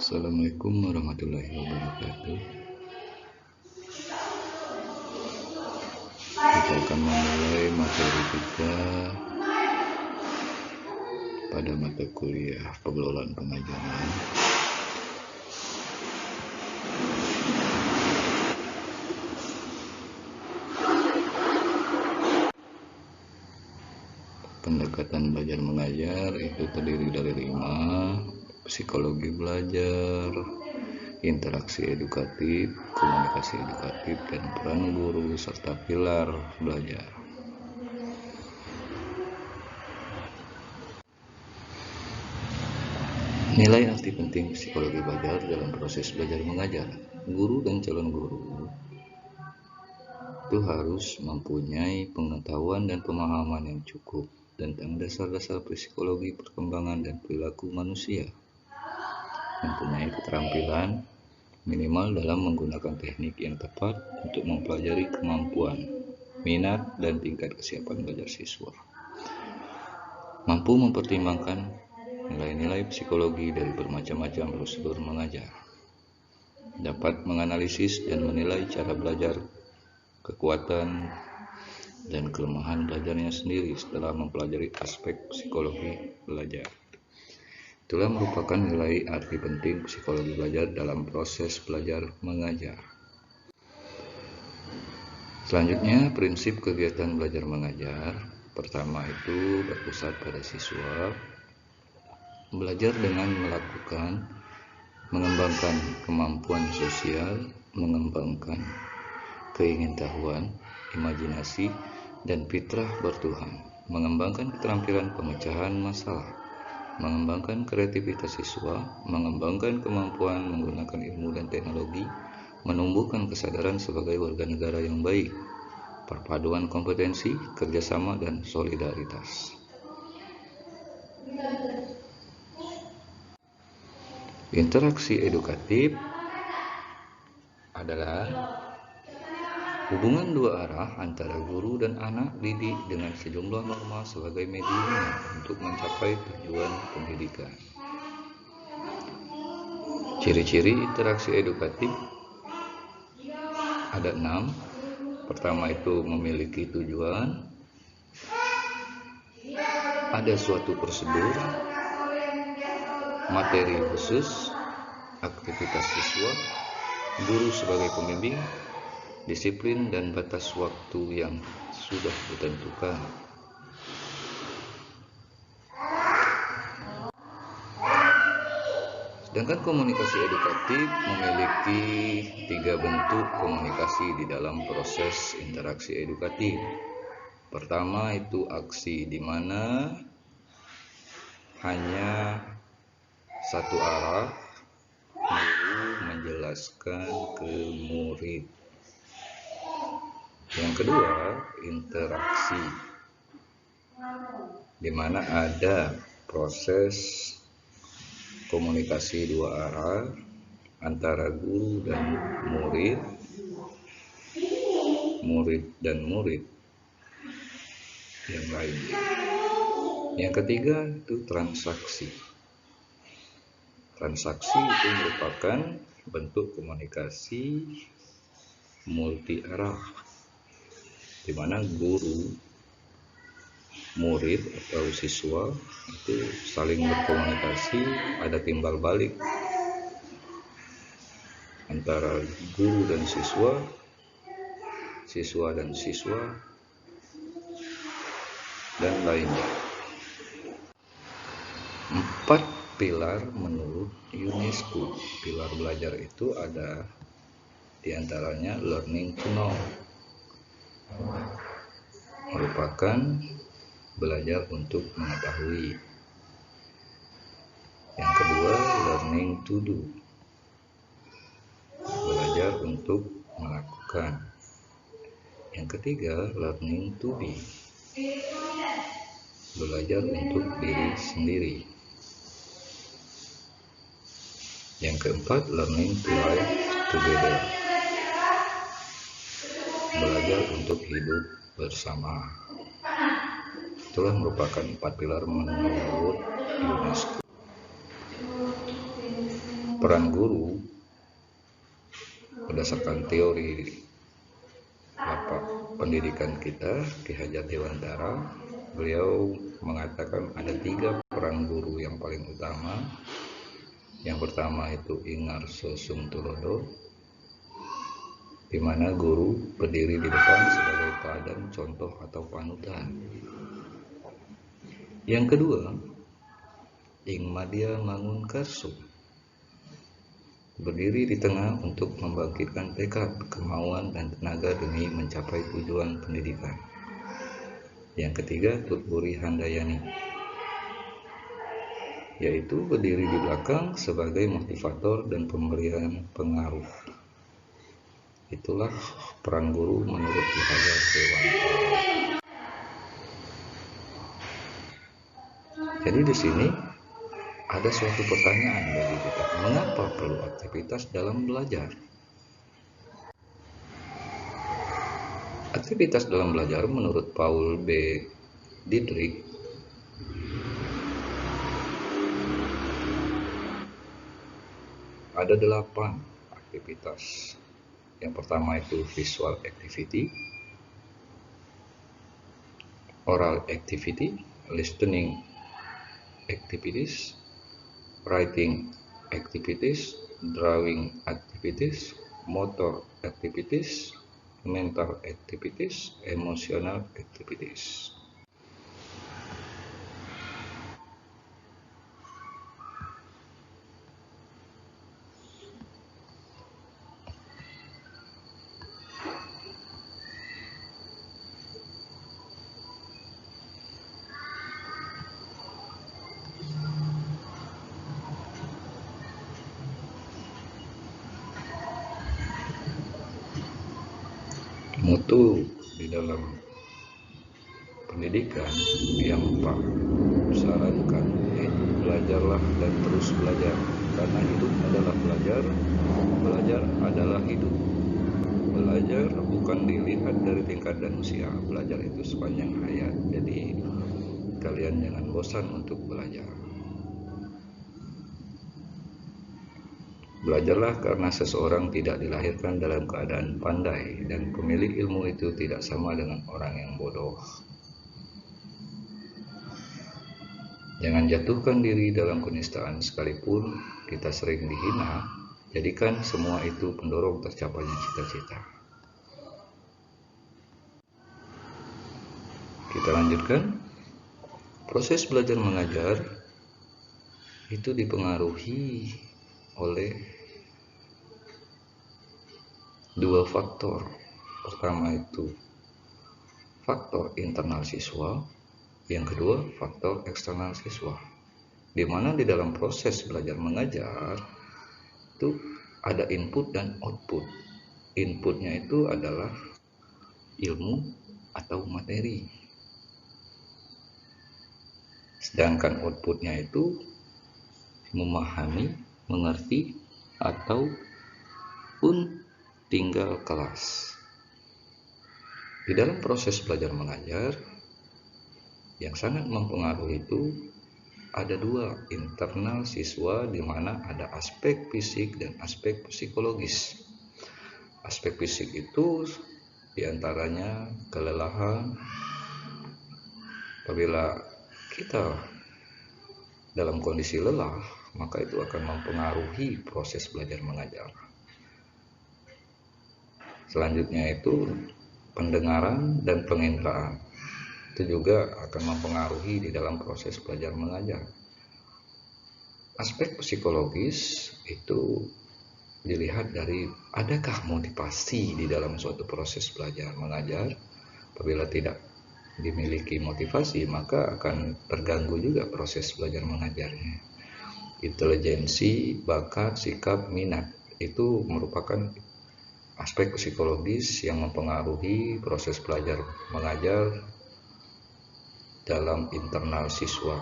Assalamualaikum warahmatullahi wabarakatuh. Kita akan memulai materi kita pada mata kuliah pengelolaan pengajaran. Pendekatan belajar mengajar itu terdiri dari 5: psikologi belajar, interaksi edukatif, komunikasi edukatif, dan peran guru, serta pilar belajar. Nilai arti penting psikologi belajar dalam proses belajar mengajar. Guru dan calon guru itu harus mempunyai pengetahuan dan pemahaman yang cukup tentang dasar-dasar psikologi perkembangan dan perilaku manusia, mempunyai keterampilan minimal dalam menggunakan teknik yang tepat untuk mempelajari kemampuan, minat, dan tingkat kesiapan belajar siswa, mampu mempertimbangkan nilai-nilai psikologi dari bermacam-macam prosedur mengajar, dapat menganalisis dan menilai cara belajar, kekuatan dan kelemahan belajarnya sendiri setelah mempelajari aspek psikologi belajar. Itulah merupakan nilai arti penting psikologi belajar dalam proses belajar mengajar. Selanjutnya, prinsip kegiatan belajar mengajar. Pertama itu berpusat pada siswa, belajar dengan melakukan, mengembangkan kemampuan sosial, mengembangkan keingintahuan, imajinasi, dan fitrah bertuhan, mengembangkan keterampilan pemecahan masalah, mengembangkan kreativitas siswa, mengembangkan kemampuan menggunakan ilmu dan teknologi, menumbuhkan kesadaran sebagai warga negara yang baik, perpaduan kompetensi, kerjasama, dan solidaritas. Interaksi edukatif adalah hubungan dua arah antara guru dan anak didik dengan sejumlah norma sebagai medium untuk mencapai tujuan pendidikan. Ciri-ciri interaksi edukatif ada 6. Pertama itu memiliki tujuan, ada suatu prosedur, materi khusus, aktivitas siswa, guru sebagai pembimbing, disiplin, dan batas waktu yang sudah ditentukan. Sedangkan komunikasi edukatif memiliki 3 bentuk komunikasi di dalam proses interaksi edukatif. Pertama itu aksi, di mana hanya satu arah, guru menjelaskan ke murid. Yang kedua, interaksi, di mana ada proses komunikasi dua arah antara guru dan murid, murid dan murid yang lainnya. Yang ketiga itu transaksi. Transaksi itu merupakan bentuk komunikasi multi arah, di mana guru, murid atau siswa itu saling berkomunikasi, ada timbal balik antara guru dan siswa, siswa dan siswa, dan lainnya. 4 pilar menurut UNESCO. Pilar belajar itu ada diantaranya learning to know, merupakan belajar untuk mengetahui. Yang kedua, learning to do, belajar untuk melakukan. Yang ketiga, learning to be, belajar untuk diri sendiri. Yang keempat, learning to live together, belajar untuk hidup bersama. Itulah merupakan 4 pilar menurut UNESCO. peran guru berdasarkan teori pendidikan kita, Ki Hajar Dewantara, beliau mengatakan ada 3 peran guru yang paling utama. Yang pertama itu Ingarso Sungtulodo, di mana guru berdiri di depan sebagai teladan, contoh atau panutan. Yang kedua, Ing Madya Mangunkarso, berdiri di tengah untuk membangkitkan tekad, kemauan, dan tenaga demi mencapai tujuan pendidikan. Yang ketiga, Tutburi Handayani, yaitu berdiri di belakang sebagai motivator dan pemberian pengaruh. Itulah peran guru menurut Ki Hajar Dewantara. Jadi di sini ada suatu pertanyaan bagi kita, mengapa perlu aktivitas dalam belajar? Aktivitas dalam belajar menurut Paul B. Didrik ada 8 aktivitas. Yang pertama itu visual activity, oral activity, listening activities, writing activities, drawing activities, motor activities, mental activities, emotional activities. Mutu di dalam pendidikan yang Pak sarankan yaitu belajarlah dan terus belajar, karena hidup adalah belajar, belajar adalah hidup. Belajar bukan dilihat dari tingkat dan usia, belajar itu sepanjang hayat. Jadi kalian jangan bosan untuk belajar. Belajarlah karena seseorang tidak dilahirkan dalam keadaan pandai, dan pemilik ilmu itu tidak sama dengan orang yang bodoh. Jangan jatuhkan diri dalam kenistaan, sekalipun kita sering dihina. Jadikan semua itu pendorong tercapainya cita-cita. Kita lanjutkan. Proses belajar mengajar itu dipengaruhi oleh 2 faktor. Pertama itu faktor internal siswa, yang kedua faktor eksternal siswa. Di mana di dalam proses belajar mengajar itu ada input dan output. Inputnya itu adalah ilmu atau materi, sedangkan outputnya itu memahami, mengerti, ataupun tinggal kelas. Di dalam proses belajar mengajar yang sangat mempengaruhi itu ada 2, internal siswa, di mana ada aspek fisik dan aspek psikologis. Aspek fisik itu diantaranya kelelahan. Apabila kita dalam kondisi lelah, maka itu akan mempengaruhi proses belajar mengajar. Selanjutnya itu pendengaran dan penginderaan. Itu juga akan mempengaruhi di dalam proses belajar mengajar. Aspek psikologis itu dilihat dari adakah motivasi di dalam suatu proses belajar mengajar. Apabila tidak dimiliki motivasi, maka akan terganggu juga proses belajar mengajarnya. Intelijensi, bakat, sikap, minat itu merupakan aspek psikologis yang mempengaruhi proses belajar mengajar dalam internal siswa.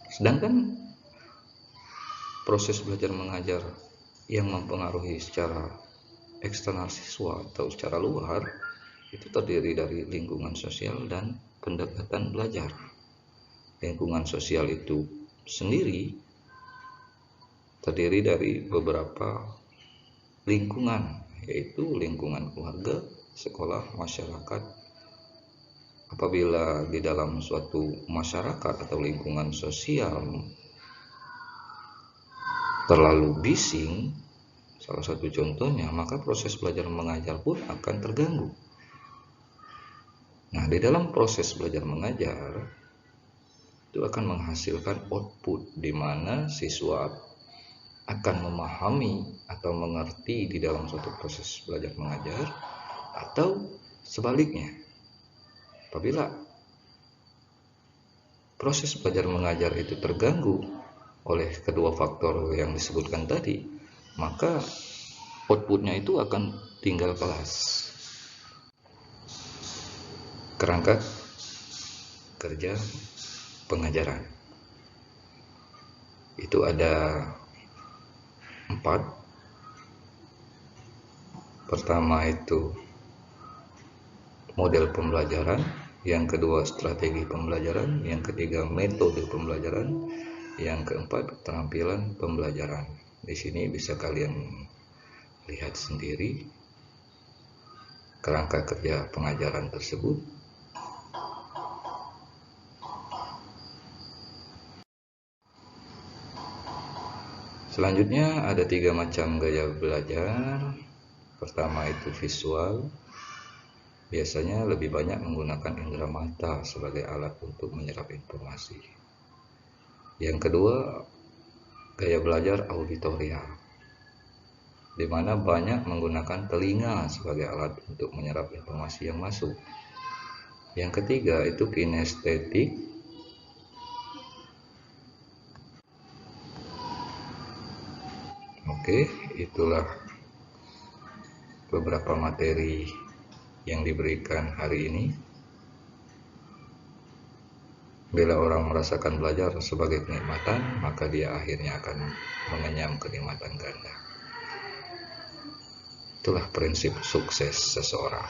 Sedangkan proses belajar mengajar yang mempengaruhi secara eksternal siswa atau secara luar itu terdiri dari lingkungan sosial dan pendekatan belajar. Lingkungan sosial itu sendiri terdiri dari beberapa lingkungan, yaitu lingkungan keluarga, sekolah, masyarakat. Apabila di dalam suatu masyarakat atau lingkungan sosial terlalu bising, salah satu contohnya, maka proses belajar mengajar pun akan terganggu. Nah, di dalam proses belajar mengajar itu akan menghasilkan output di mana siswa akan memahami atau mengerti di dalam suatu proses belajar mengajar, atau sebaliknya. Apabila proses belajar mengajar itu terganggu oleh kedua faktor yang disebutkan tadi, maka outputnya itu akan tinggal kelas. Kerangka kerja pengajaran itu ada 4. Pertama itu model pembelajaran, yang kedua strategi pembelajaran, yang ketiga metode pembelajaran, yang keempat keterampilan pembelajaran. Di sini bisa kalian lihat sendiri kerangka kerja pengajaran tersebut. Selanjutnya ada 3 macam gaya belajar. Pertama itu visual, biasanya lebih banyak menggunakan indera mata sebagai alat untuk menyerap informasi. Yang kedua, gaya belajar auditorial, di mana banyak menggunakan telinga sebagai alat untuk menyerap informasi yang masuk. Yang ketiga itu kinestetik, Oke, itulah beberapa materi yang diberikan hari ini. Bila orang merasakan belajar sebagai kenikmatan, maka dia akhirnya akan mengenyam kenikmatan ganda. Itulah prinsip sukses seseorang.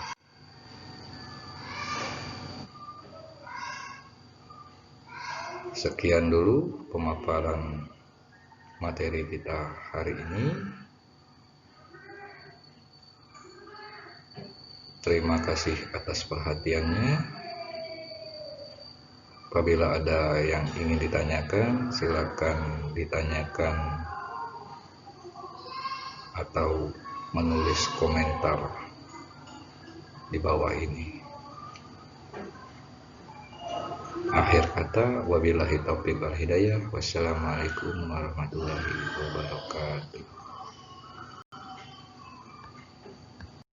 Sekian dulu pemaparan materi kita hari ini. Terima kasih atas perhatiannya. Apabila ada yang ingin ditanyakan, silakan ditanyakan atau menulis komentar di bawah ini. Akhir kata, wabillahi taufiq wal hidayah. Wassalamualaikum warahmatullahi wabarakatuh.